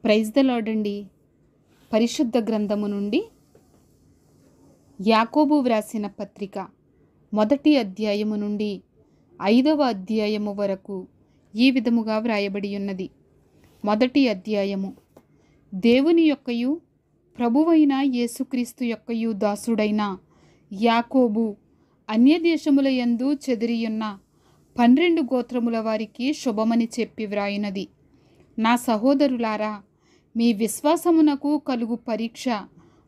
Praise the lord అండి. పరిశుద్ధ గ్రంథము నుండి యాకోబు వ్రాసిన పత్రిక 1వ అధ్యాయము నుండి 5వ అధ్యాయము వరకు ఈ విధముగా వ్రాయబడి ఉన్నది. 1వ అధ్యాయము. దేవుని యొక్కయు ప్రభువైన యేసుక్రీస్తు యొక్కయు దాసుడైన యాకోబు అన్యదేశములయందు చెదిరియున్న 12 గోత్రముల వారికి శుభమని చెప్పి వ్రాయినది. నా సహోదరులారా, మీ విశ్వాసమునకు కలుగు పరీక్ష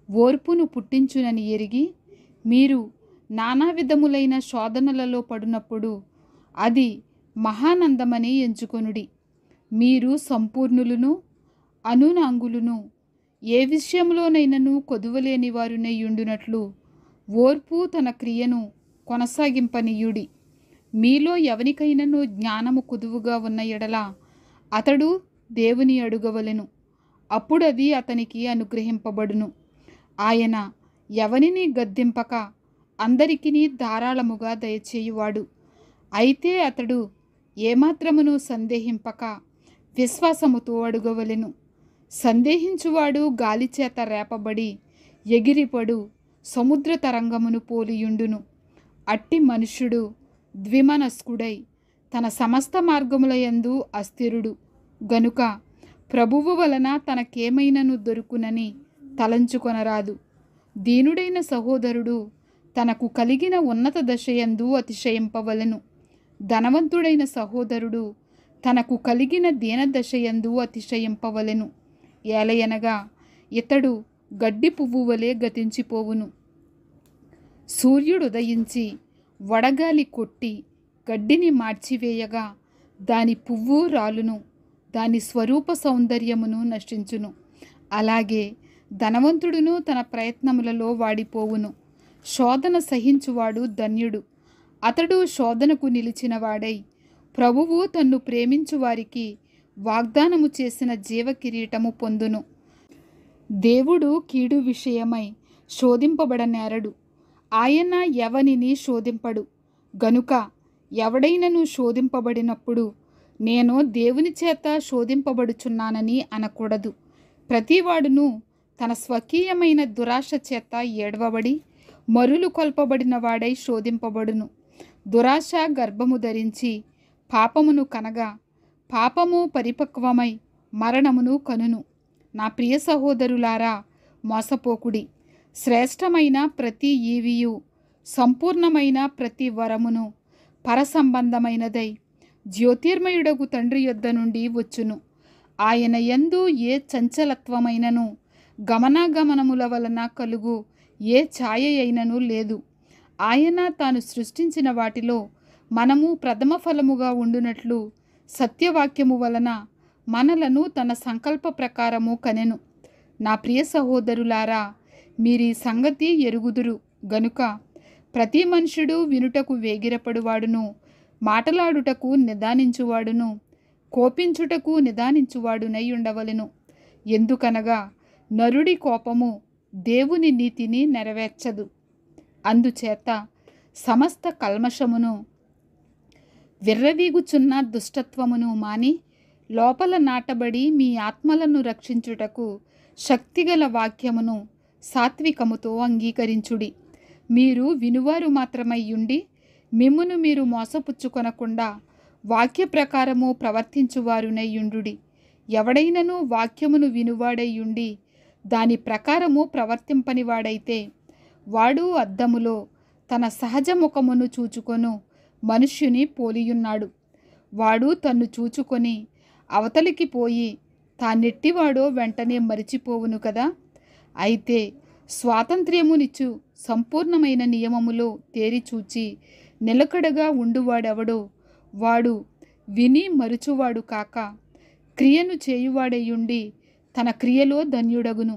ఓర్పును పుట్టించునని ఎరిగి, మీరు నానా విధములైన శోధనలలో పడినప్పుడు అది మహానందమని ఎంచుకొనుడి. మీరు సంపూర్ణులను అనునాంగులను, ఏ విషయంలోనైనను కొదువలేని వారునై ఉండునట్లు ఓర్పు తన క్రియను కొనసాగింపనీయుడి. మీలో ఎవనికైనను జ్ఞానము కుదువుగా ఉన్న ఎడల అతడు దేవుని అడుగవలెను, అప్పుడది అతనికి అనుగ్రహింపబడును. ఆయన ఎవనిని గద్దింపక అందరికిని ధారాళముగా దయచేయువాడు. అయితే అతడు ఏమాత్రమును సందేహింపక విశ్వాసముతో అడుగవలెను. సందేహించువాడు గాలిచేత రేపబడి ఎగిరిపడు సముద్ర తరంగమును పోలియుండును. అట్టి మనుష్యుడు ద్విమనస్కుడై తన సమస్త మార్గములయందు అస్థిరుడు గనుక ప్రభువు వలన తనకేమైనను దొరుకునని తలంచుకొనరాదు. దీనుడైన సహోదరుడు తనకు కలిగిన ఉన్నత దశయందు అతిశయింపవలెను. ధనవంతుడైన సహోదరుడు తనకు కలిగిన దీనదశయందు అతిశయింపవలెను. ఏలయనగా ఇతడు గడ్డి పువ్వు వలె గతించిపోవును. సూర్యుడు ఉదయించి వడగాలి కొట్టి గడ్డిని మార్చివేయగా దాని పువ్వు రాలును, దాని స్వరూప సౌందర్యమును నశించును. అలాగే ధనవంతుడును తన ప్రయత్నములలో వాడిపోవును. శోధన సహించువాడు ధన్యుడు. అతడు శోధనకు నిలిచిన వాడై ప్రభువు తన్ను ప్రేమించు వారికి వాగ్దానము చేసిన జీవ కిరీటము పొందును. దేవుడు కీడు విషయమై శోధింపబడనేరడు. ఆయన ఎవనిని శోధింపడు. గనుక ఎవడైనను శోధింపబడినప్పుడు నేను దేవుని చేత శోధింపబడుచున్నానని అనకూడదు. ప్రతివాడును తన స్వకీయమైన దురాశ చేత ఏడవబడి మరులు కొల్పబడిన వాడై శోధింపబడును. దురాశ గర్భము ధరించి పాపమును కనగా పాపము పరిపక్వమై మరణమును కనును. నా ప్రియ సహోదరులారా, మోసపోకుడి. శ్రేష్టమైన ప్రతి ఈవియు సంపూర్ణమైన ప్రతి వరమును పరసంబంధమైనదై జ్యోతిర్మయుడగు తండ్రి యొద్ద నుండి వచ్చును. ఆయన యందు ఏ చంచలత్వమైనను గమనాగమనముల వలన కలుగు ఏ ఛాయ అయినను లేదు. ఆయన తాను సృష్టించిన వాటిలో మనము ప్రథమ ఫలముగా ఉండునట్లు సత్యవాక్యము వలన మనలను తన సంకల్ప ప్రకారము కనెను. నా ప్రియ సహోదరులారా, మీరీ సంగతి ఎరుగుదురు గనుక ప్రతి మనుషుడు వినుటకు వేగిరపడువాడును, మాటలాడుటకు నిదానించువాడును, కోపించుటకు నిదానించువాడునై ఉండవలెను. ఎందుకనగా నరుడి కోపము దేవుని నీతిని నెరవేర్చదు. అందుచేత సమస్త కల్మషమును విర్రవీగుచున్న దుష్టత్వమును మాని లోపల నాటబడి మీ ఆత్మలను రక్షించుటకు శక్తిగల వాక్యమును సాత్వికముతో అంగీకరించుడి. మీరు వినువారు మాత్రమై ఉండి మిమ్మును మీరు మోసపుచ్చుకొనకుండా వాక్య ప్రకారము ప్రవర్తించువారునై యుండుడి. ఎవడైనను వాక్యమును వినువాడై ఉండి దాని ప్రకారము ప్రవర్తింపనివాడైతే వాడు అద్దములో తన సహజ ముఖమును చూచుకొను మనుష్యుని పోలియున్నాడు. వాడు తన్ను చూచుకొని అవతలికి పోయి తానెట్టివాడో వెంటనే మరిచిపోవును కదా. అయితే స్వాతంత్ర్యమునిచ్చు సంపూర్ణమైన నియమములో తేరిచూచి నిలకడగా ఉండువాడెవడో వాడు విని మరుచువాడు కాక క్రియను చేయువాడయుండి తన క్రియలో ధన్యుడగును.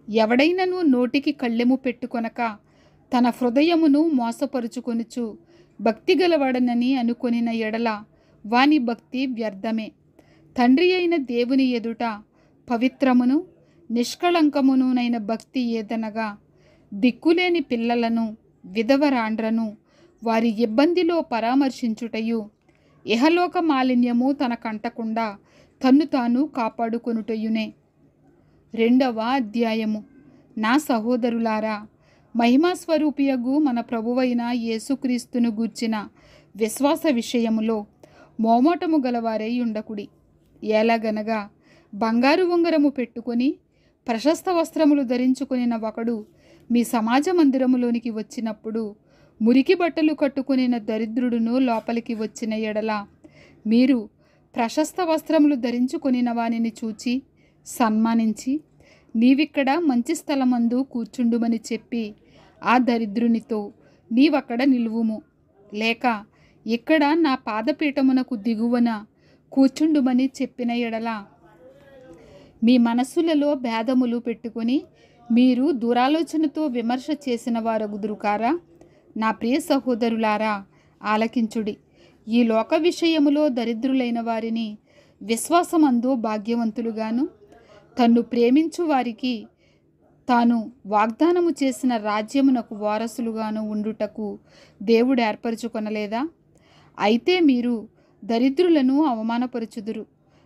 ఎవడైనను నోటికి కళ్ళెము పెట్టుకొనక తన హృదయమును మోసపరుచుకొనుచు భక్తిగలవాడనని అనుకొనిన ఎడల వాని భక్తి వ్యర్థమే. తండ్రి అయిన దేవుని ఎదుట పవిత్రమును నిష్కళంకమునునైన భక్తి ఏదనగా దిక్కులేని పిల్లలను విధవరాండ్రను వారి ఇబ్బందిలో పరామర్శించుటయు, ఇహలోక మాలిన్యము తనకంటకుండా తన్ను తాను కాపాడుకొనుటయునే. 2వ అధ్యాయము. నా సహోదరులారా, మహిమాస్వరూపియగు మన ప్రభువైన యేసుక్రీస్తును గూర్చిన విశ్వాస విషయములో మోమోటము గలవారై ఉండకుడి. ఎలాగనగా బంగారు ఉంగరము పెట్టుకొని ప్రశస్త వస్త్రములు ధరించుకొనిన ఒకడు మీ సమాజ మందిరములోనికి వచ్చినప్పుడు మురికి బట్టలు కట్టుకొనిన దరిద్రుడును లోపలికి వచ్చిన ఎడల మీరు ప్రశస్త వస్త్రములు ధరించుకొనిన వానిని చూచి సన్మానించి, నీవిక్కడ మంచి స్థలమందు కూర్చుండుమని చెప్పి ఆ దరిద్రునితో, నీవక్కడ నిలువుము, లేక ఇక్కడ నా పాదపీఠమునకు దిగువన కూర్చుండుమని చెప్పిన ఎడల మీ మనస్సులలో భేదములు పెట్టుకొని మీరు దురాలోచనతో విమర్శ చేసిన వారగుదురు కారా? నా ప్రియ సహోదరులారా, ఆలకించుడి. ఈ లోక విషయములో దరిద్రులైన వారిని విశ్వాసమందు భాగ్యవంతులుగాను, తన్ను ప్రేమించు వారికి తాను వాగ్దానము చేసిన రాజ్యమునకు వారసులుగాను ఉండుటకు దేవుడు ఏర్పరచుకొనలేదా? అయితే మీరు దరిద్రులను అవమానపరచుదురు,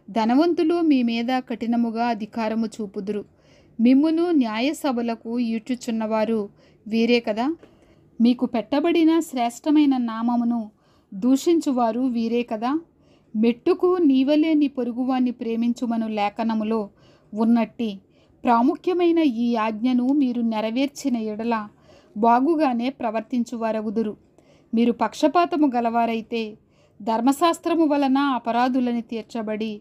ధనవంతులు మీ మీద కఠినముగా అధికారము చూపుదురు. మిమ్మును న్యాయసభలకు ఈడ్చుచున్నవారు వీరే కదా. మీకు పెట్టబడిన శ్రేష్టమైన నామమును దూషించువారు వీరే కదా. మెట్టుకు నీవలే నీ పొరుగువాన్ని ప్రేమించుమను లేఖనములో ఉన్నట్టి ప్రాముఖ్యమైన ఈ ఆజ్ఞను మీరు నెరవేర్చిన ఎడల బాగుగానే ప్రవర్తించువారగుదురు. మీరు పక్షపాతము గలవారైతే ధర్మశాస్త్రము వలన అపరాధులని తీర్చబడి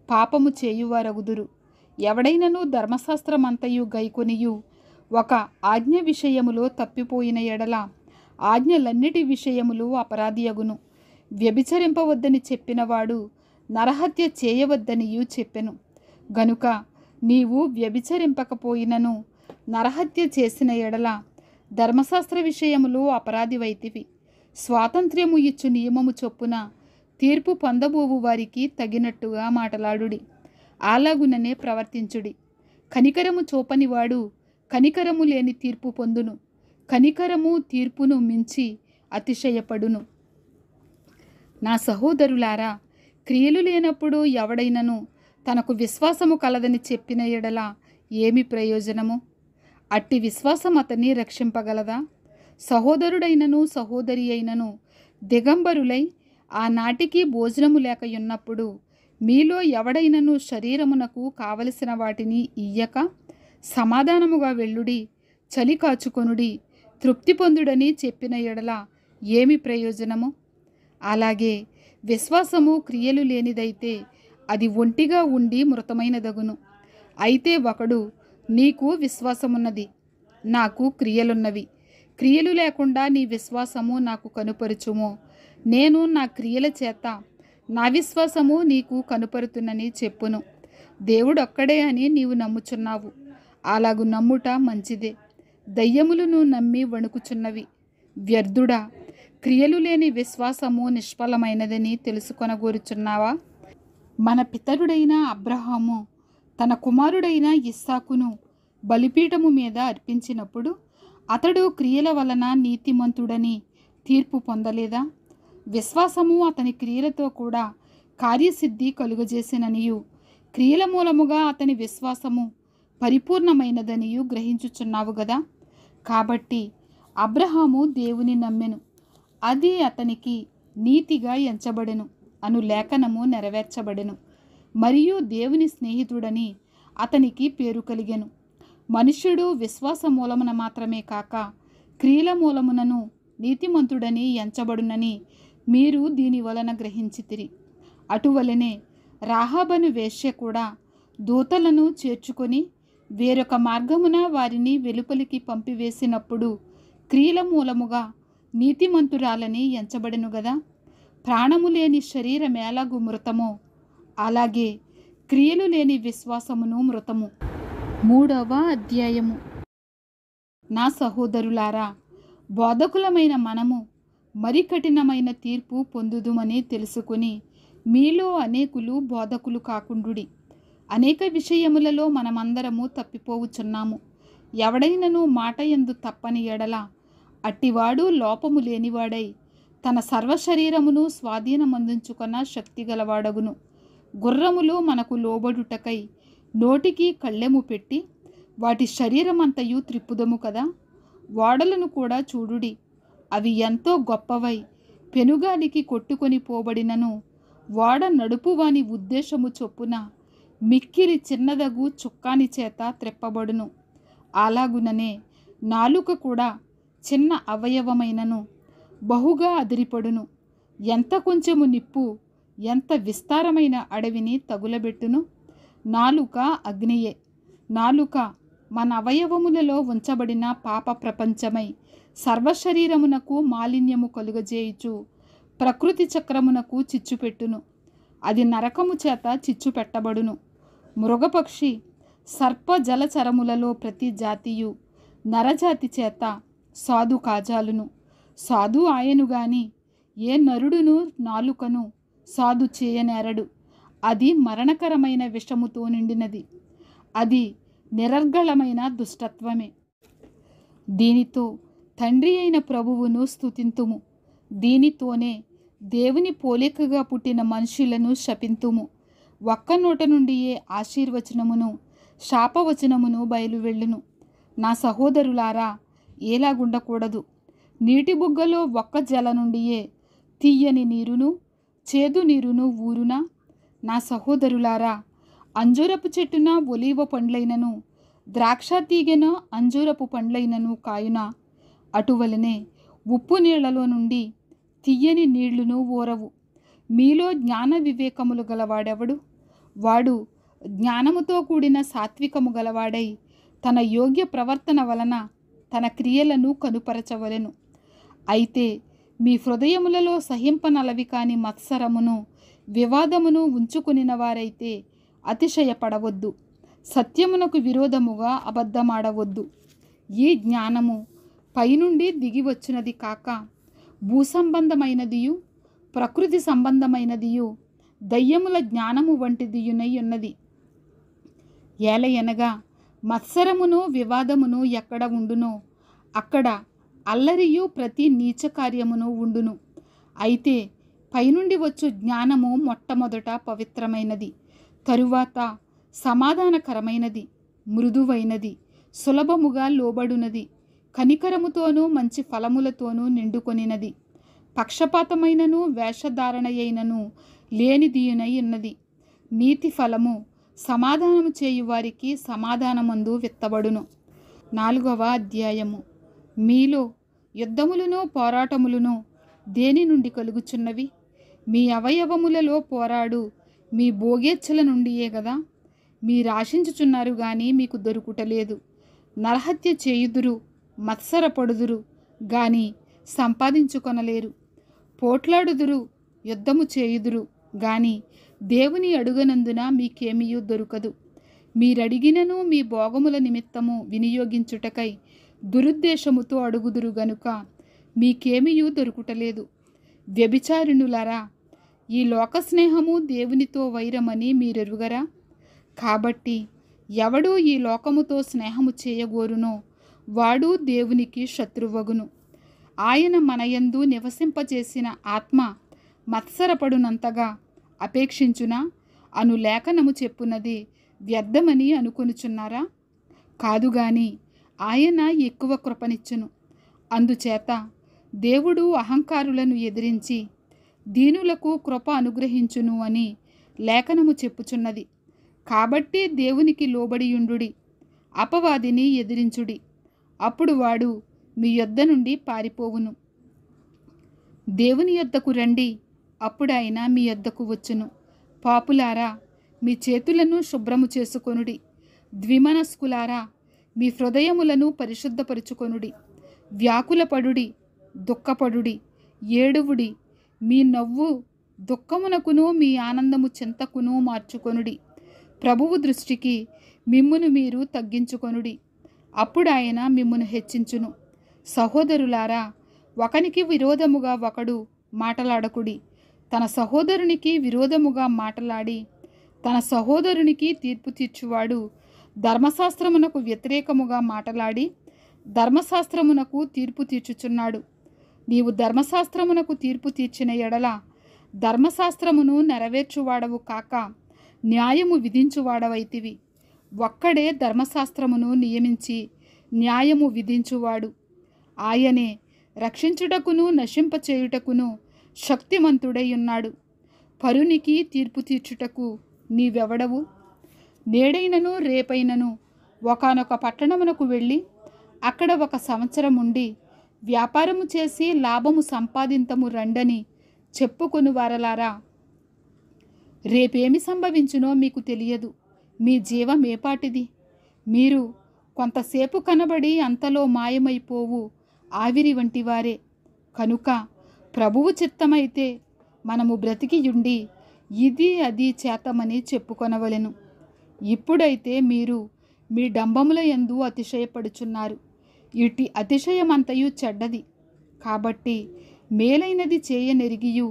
పాపము చేయువారగుదురు. ఎవడైనను ధర్మశాస్త్రమంతయు గైకొనియు ఒక ఆజ్ఞ విషయములో తప్పిపోయిన ఎడల ఆజ్ఞలన్నిటి విషయములు అపరాధియగును. వ్యభిచరింపవద్దని చెప్పినవాడు నరహత్య చేయవద్దనియు చెప్పెను. గనుక నీవు వ్యభిచరింపకపోయినను నరహత్య చేసిన ఎడల ధర్మశాస్త్ర విషయములు అపరాధివైతివి. స్వాతంత్ర్యము ఇచ్చు నియమము చొప్పున తీర్పు పొందబోవు వారికి తగినట్టుగా మాటలాడుడి, అలాగుననే ప్రవర్తించుడి. కనికరము చూపనివాడు కనికరము లేని తీర్పు పొందును, కనికరము తీర్పును మించి అతిశయపడును. నా సహోదరులారా, క్రియలు లేనప్పుడు ఎవడైనను తనకు విశ్వాసము కలదని చెప్పిన ఎడల ఏమి ప్రయోజనము? అట్టి విశ్వాసం అతన్ని రక్షింపగలదా? సహోదరుడైనను సహోదరి అయినను దిగంబరులై ఆనాటికి భోజనము లేకయున్నప్పుడు మీలో ఎవడైనను శరీరమునకు కావలసిన వాటిని ఇయ్యక సమాధానముగా వెళ్ళుడి, చలి కాచుకొనుడి, తృప్తి పొందుడని చెప్పిన ఎడల ఏమి ప్రయోజనము? అలాగే విశ్వాసము క్రియలు లేనిదైతే అది ఒంటిగా ఉండి మృతమైనదగును. అయితే ఒకడు, నీకు విశ్వాసమున్నది, నాకు క్రియలున్నవి, క్రియలు లేకుండా నీ విశ్వాసము నాకు కనుపరుచుము, నేను నా క్రియల చేత నా విశ్వాసము నీకు కనుపరుతున్నని చెప్పును. దేవుడొక్కడే అని నీవు నమ్ముచున్నావు, అలాగు నమ్ముట మంచిదే. దయ్యములను నమ్మి వణుకుచున్నవి. వ్యర్థుడా, క్రియలు లేని విశ్వాసము నిష్ఫలమైనదని తెలుసుకొనగోరుచున్నావా? మన పితరుడైన అబ్రహాము తన కుమారుడైన ఇస్సాకును బలిపీఠము మీద అర్పించినప్పుడు అతడు క్రియల వలన నీతిమంతుడని తీర్పు పొందలేదా? విశ్వాసము అతని క్రియలతో కూడా కార్యసిద్ధి కలుగజేసిననియు, క్రియల మూలముగా అతని విశ్వాసము పరిపూర్ణమైనదనియు గ్రహించుచున్నావు గదా. కాబట్టి అబ్రహాము దేవుని నమ్మెను, అది అతనికి నీతిగా ఎంచబడెను అను లేఖనము నెరవేర్చబడెను. మరియు దేవుని స్నేహితుడని అతనికి పేరు కలిగెను. మనుష్యుడు విశ్వాస మూలమున మాత్రమే కాక క్రియల మూలమునను నీతిమంతుడని ఎంచబడునని మీరు దీని వలన గ్రహించితిరి. అటువలనే రాహాబను వేశ్య కూడా దూతలను చేర్చుకొని వేరొక మార్గమున వారిని వెలుపలికి పంపివేసినప్పుడు క్రియల మూలముగా నీతిమంతురాలని ఎంచబడెను గదా. ప్రాణము లేని శరీరం ఎలాగు మృతమో అలాగే క్రియలు లేని విశ్వాసమును మృతము. 3వ అధ్యాయము. నా సహోదరులారా, బోధకులమైన మనము మరి కఠినమైన తీర్పు పొందుదుమని తెలుసుకుని మీలో అనేకులు బోధకులు కాకుండుడి. అనేక విషయములలో మనమందరము తప్పిపోవుచున్నాము. ఎవడైనను మాట యందు తప్పని ఎడల అట్టివాడు లోపము లేనివాడై తన సర్వశరీరమును స్వాధీనమందించుకొన శక్తి గలవాడగును. గుర్రములు మనకు లోబడుటకై నోటికి కళ్ళెము పెట్టి వాటి శరీరమంతయు త్రిప్పుదము కదా. ఓడలను కూడా చూడుడి, అవి ఎంతో గొప్పవై పెనుగాలికి కొట్టుకొని పోబడినను ఓడ నడుపువాని ఉద్దేశము చొప్పున మిక్కిలి చిన్నదగు చుక్కాని చేత త్రెప్పబడును. అలాగుననే నాలుక కూడా చిన్న అవయవమైనను బహుగా అదిరిపడును. ఎంత కొంచెము నిప్పు ఎంత విస్తారమైన అడవిని తగులబెట్టును. నాలుక అగ్నియే. నాలుక మన అవయవములలో ఉంచబడిన పాప ప్రపంచమై సర్వశరీరమునకు మాలిన్యము కలుగజేయుచు ప్రకృతి చక్రమునకు చిచ్చుపెట్టును. అది నరకము చేత చిచ్చు పెట్టబడును. మృగపక్షి సర్ప జలచరములలో ప్రతి జాతియు నరజాతి చేత సాధు కాజాలును. సాధు ఆయను గాని ఏ నరుడును నాలుకను సాధు చేయనేరడు. అది మరణకరమైన విషముతో నిండినది. అది నిరర్గళమైన దుష్టత్వమే. దీనితో తండ్రి అయిన ప్రభువును స్తుతింతుము. దీనితోనే దేవుని పోలికగా పుట్టిన మనుషులను శపింతుము. ఒక్క నోట నుండియే ఆశీర్వచనమును శాపవచనమును బయలువెళ్ళును. నా సహోదరులారా, ఏలాగుండకూడదు. నీటి బుగ్గలో ఒక్క జల నుండియే తీయని నీరును చేదు నీరును ఊరునా? నా సహోదరులారా, అంజూరపు చెట్టున ఒలీవ పండ్లైనను ద్రాక్ష తీగెన అంజూరపు పండ్లైనను కాయునా? అటువలనే ఉప్పు నీళ్లలో నుండి తీయని నీళ్లును ఊరవు. మీలో జ్ఞాన వివేకములు గలవాడెవడు? వాడు జ్ఞానముతో కూడిన సాత్వికము గలవాడై తన యోగ్య ప్రవర్తన వలన తన క్రియలను కనుపరచవలెను. అయితే మీ హృదయములలో సహింపనలవి కాని మత్సరమును వివాదమును ఉంచుకొనిన వారైతే అతిశయపడవద్దు. సత్యమునకు విరోధముగా అబద్ధమాడవద్దు. ఈ జ్ఞానము పైనుండి దిగి వచ్చినది కాక భూసంబంధమైనదియు ప్రకృతి సంబంధమైనదియు దయ్యముల జ్ఞానము వంటిదియునై ఉన్నది. ఏలయనగా మత్సరమును వివాదమును ఎక్కడ ఉండునో అక్కడ అల్లరియు ప్రతి నీచ కార్యమును ఉండును. అయితే పైనుండి వచ్చు జ్ఞానము మొట్టమొదట పవిత్రమైనది, తరువాత సమాధానకరమైనది, మృదువైనది, సులభముగా లోబడునది, కనికరముతోనూ మంచి ఫలములతోనూ నిండుకొనినది, పక్షపాతమైనను వేషధారణయైనను లేనిదియునై ఉన్నది. నీతి ఫలము సమాధానము చేయువారికి సమాధానమందు విత్తబడును. 4వ అధ్యాయము. మీలో యుద్ధములను పోరాటములను దేని నుండి కలుగుచున్నవి? మీ అవయవములలో పోరాడు మీ భోగేచ్ఛల నుండియే గదా. మీరాశించుచున్నారు గాని మీకు దొరుకుటలేదు. నరహత్య చేయుదురు, మత్సరపడుదురు గాని సంపాదించుకొనలేరు. పోట్లాడుదురు, యుద్ధము చేయుదురు గాని దేవుని అడుగనందున మీకేమీయూ దొరకదు. మీరడిగినను మీ భోగముల నిమిత్తము వినియోగించుటకై దురుద్దేశముతో అడుగుదురు గనుక మీకేమీయూ దొరుకుటలేదు. వ్యభిచారిణులారా, ఈ లోక స్నేహము దేవునితో వైరమని మీరెరుగరా? కాబట్టి ఎవడు ఈ లోకముతో స్నేహము చేయగోరునో వాడు దేవునికి శత్రువగును. ఆయన మనయందు నివసింపచేసిన ఆత్మ మత్సరపడునంతగా అపేక్షించునా అను లేఖనము చెప్పున్నది వ్యర్థమని అనుకొనుచున్నారా? కాదుగాని ఆయన ఎక్కువ కృపనిచ్చును. అందుచేత దేవుడు అహంకారులను ఎదిరించి దీనులకు కృప అనుగ్రహించును అని లేఖనము చెప్పుచున్నది. కాబట్టి దేవునికి లోబడియుండుడి, అపవాదిని ఎదిరించుడి, అప్పుడు వాడు మీ యొద్ద నుండి పారిపోవును. దేవుని యొద్దకు రండి, అప్పుడు ఆయన మీ యొద్దకు వచ్చును. పాపులారా, మీ చేతులను శుభ్రము చేసుకొనుడి. ద్విమనస్కులారా, మీ హృదయములను పరిశుద్ధపరుచుకొనుడి. వ్యాకులపడుడి, దుఃఖపడుడి, ఏడువుడి. మీ నవ్వు దుఃఖమునకును మీ ఆనందము చింతకును మార్చుకొనుడి. ప్రభువు దృష్టికి మిమ్మును మీరు తగ్గించుకొనుడి, అప్పుడు ఆయన మిమ్మును హెచ్చించును. సహోదరులారా, ఒకనికి విరోధముగా ఒకడు మాటలాడకుడి. తన సహోదరునికి విరోధముగా మాటలాడి తన సహోదరునికి తీర్పు తీర్చువాడు ధర్మశాస్త్రమునకు వ్యతిరేకముగా మాటలాడి ధర్మశాస్త్రమునకు తీర్పు తీర్చుచున్నాడు. నీవు ధర్మశాస్త్రమునకు తీర్పు తీర్చిన ఎడల ధర్మశాస్త్రమును నెరవేర్చువాడవు కాక న్యాయము విధించువాడవైతివి. ఒక్కడే ధర్మశాస్త్రమును నియమించి న్యాయము విధించువాడు. ఆయనే రక్షించుటకును నశింపచేయుటకును శక్తిమంతుడై ఉన్నాడు. పరునికి తీర్పు తీర్చుటకు నీవెవడవు? నేడైనను రేపైనను ఒకానొక పట్టణమునకు వెళ్ళి అక్కడ 1 సంవత్సరం ఉండి వ్యాపారము చేసి లాభము సంపాదింతము రండని చెప్పుకొని వారలారా, రేపేమి సంభవించునో మీకు తెలియదు. మీ జీవం ఏపాటిది? మీరు కొంతసేపు కనబడి అంతలో మాయమైపోవు ఆవిరి వంటివారే. కనుక ప్రభువు చిత్తమైతే మనము బ్రతికియుండి ఇది అది చేతమని చెప్పుకొనవలెను. ఇప్పుడైతే మీరు మీ డంబముల యందు అతిశయపడుచున్నారు. ఇటు అతిశయమంతయు చెడ్డది. కాబట్టి మేలైనది చేయనెరిగియు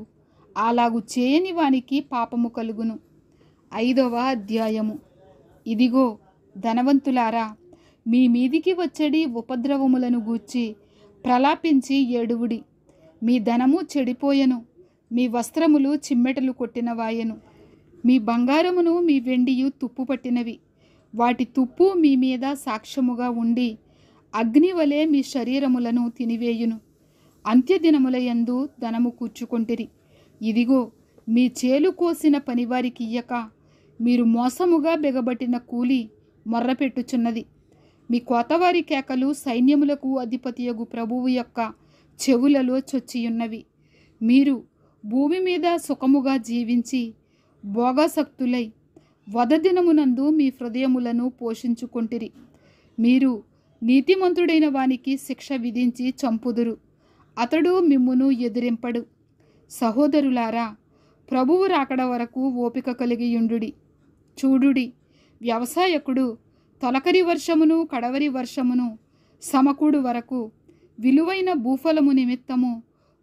అలాగు చేయని వానికి పాపము కలుగును. 5వ అధ్యాయము. ఇదిగో ధనవంతులారా, మీ మీదికి వచ్చడి ఉపద్రవములను గూర్చి ప్రలాపించి ఏడువుడి. మీ ధనము చెడిపోయెను, మీ వస్త్రములు చిమ్మెటలు కొట్టినవాయెను. మీ బంగారమును మీ వెండియు తుప్పు పట్టినవి. వాటి తుప్పు మీ మీద సాక్ష్యముగా ఉండి అగ్నివలే మీ శరీరములను తినివేయును. అంత్యదినముల యందు ధనము కూర్చుకొంటిరి. ఇదిగో మీ చేలు కోసిన పనివారికి ఇయ్యక మీరు మోసముగా బెగబట్టిన కూలి మొర్రపెట్టుచున్నది. మీ కోతవారి కేకలు సైన్యములకు అధిపతియగు ప్రభువు యొక్క చెవులలో చొచ్చియున్నవి. మీరు భూమి మీద సుఖముగా జీవించి భోగాసక్తులై వదదినమునందు మీ హృదయములను పోషించుకొంటిరి. మీరు నీతిమంతుడైన వానికి శిక్ష విధించి చంపుదురు, అతడు మిమ్మును ఎదిరింపడు. సహోదరులారా, ప్రభువు రాకడ వరకు ఓపిక కలిగియుండుడి. చూడుడి, వ్యవసాయకుడు తొలకరి వర్షమును కడవరి వర్షమును సమకూడు వరకు విలువైన భూఫలము నిమిత్తము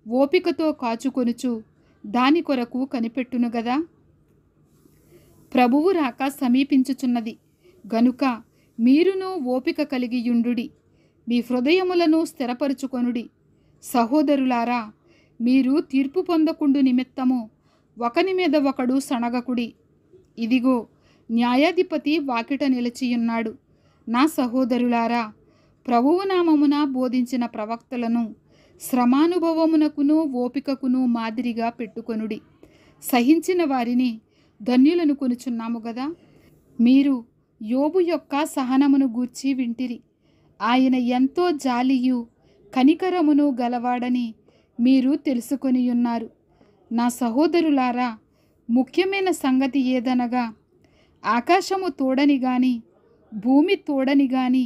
ఓపికతో కాచుకొనుచు దాని కొరకు కనిపెట్టును గదా. ప్రభువు రాక సమీపించుచున్నది గనుక మీరును ఓపిక కలిగియుండుడి. మీ హృదయములను స్థిరపరుచుకొనుడి. సహోదరులారా, మీరు తీర్పు పొందకుండు నిమిత్తము ఒకని మీద ఒకడు సణగకుడి. ఇదిగో న్యాయాధిపతి వాకిట నిలిచియున్నాడు. నా సహోదరులారా, ప్రభువు నామమున బోధించిన ప్రవక్తలను శ్రమానుభవమునకును ఓపికకును మాదిరిగా పెట్టుకొనుడి. సహించిన వారిని ధన్యులను కొనుచున్నాము గదా. మీరు యోబు యొక్క సహనమును గూర్చి వింటిరి. ఆయన ఎంతో జాలియు కనికరమును గలవాడని మీరు తెలుసుకొనియున్నారు. నా సహోదరులారా, ముఖ్యమైన సంగతి ఏదనగా ఆకాశము తోడని గాని భూమి తోడని గాని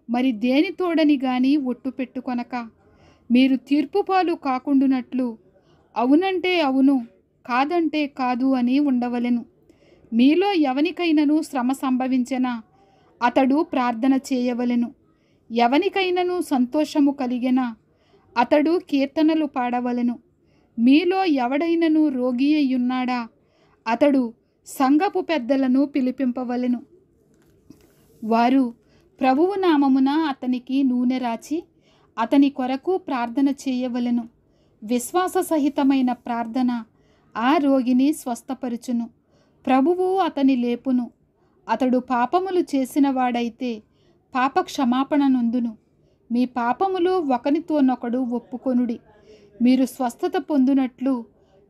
మరి దేని తోడని గాని ఒట్టు పెట్టుకొనక మీరు తీర్పుపాలు కాకుండునట్లు అవునంటే అవును, కాదంటే కాదు అని ఉండవలెను. మీలో ఎవనికైనను శ్రమ సంభవించెనా అతడు ప్రార్థన చేయవలెను. ఎవనికైనను సంతోషము కలిగెనా అతడు కీర్తనలు పాడవలెను. మీలో ఎవడైనను రోగి అయ్యున్నాడా అతడు సంఘపు పెద్దలను పిలిపింపవలెను. వారు ప్రభువు నామమున అతనికి నూనె రాచి అతని కొరకు ప్రార్థన చేయవలెను. విశ్వాస సహితమైన ప్రార్థన ఆ రోగిని స్వస్థపరుచును. ప్రభువు అతని లేపును. అతడు పాపములు చేసిన వాడైతే పాప క్షమాపణ నొందును. మీ పాపములు ఒకనితోనొకడు ఒప్పుకొనుడి. మీరు స్వస్థత పొందునట్లు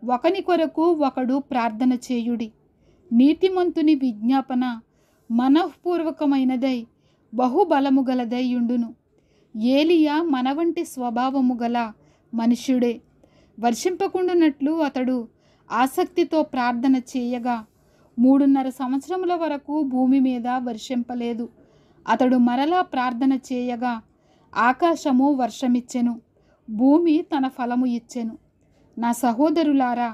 ఒకని కొరకు ఒకడు ప్రార్థన చేయుడి. నీతిమంతుని విజ్ఞాపన మనఃపూర్వకమైనదై బహుబలము గలదై యుండును. ఏలియా మన వంటి స్వభావము గల మనుష్యుడే. వర్షింపకుండునట్లు అతడు ఆసక్తితో ప్రార్థన చేయగా 3.5 సంవత్సరముల వరకు భూమి మీద వర్షింపలేదు. అతడు మరలా ప్రార్థన చేయగా ఆకాశము వర్షమిచ్చెను, భూమి తన ఫలము ఇచ్చెను. నా సహోదరులారా,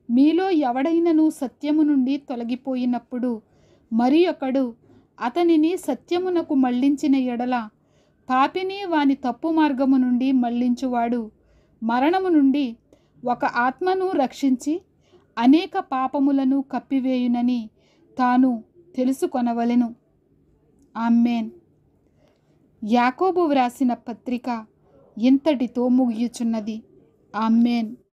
మీలో ఎవడైనను సత్యము నుండి తొలగిపోయినప్పుడు మరి ఒకడు అతనిని సత్యమునకు మళ్లించిన ఎడల పాపిని వాని తప్పు మార్గము నుండి మళ్లించువాడు మరణము నుండి ఒక ఆత్మను రక్షించి అనేక పాపములను కప్పివేయునని తాను తెలుసుకొనవలెను. ఆమేన్. యాకోబు వ్రాసిన పత్రిక ఇంతటితో ముగియుచున్నది. ఆమేన్.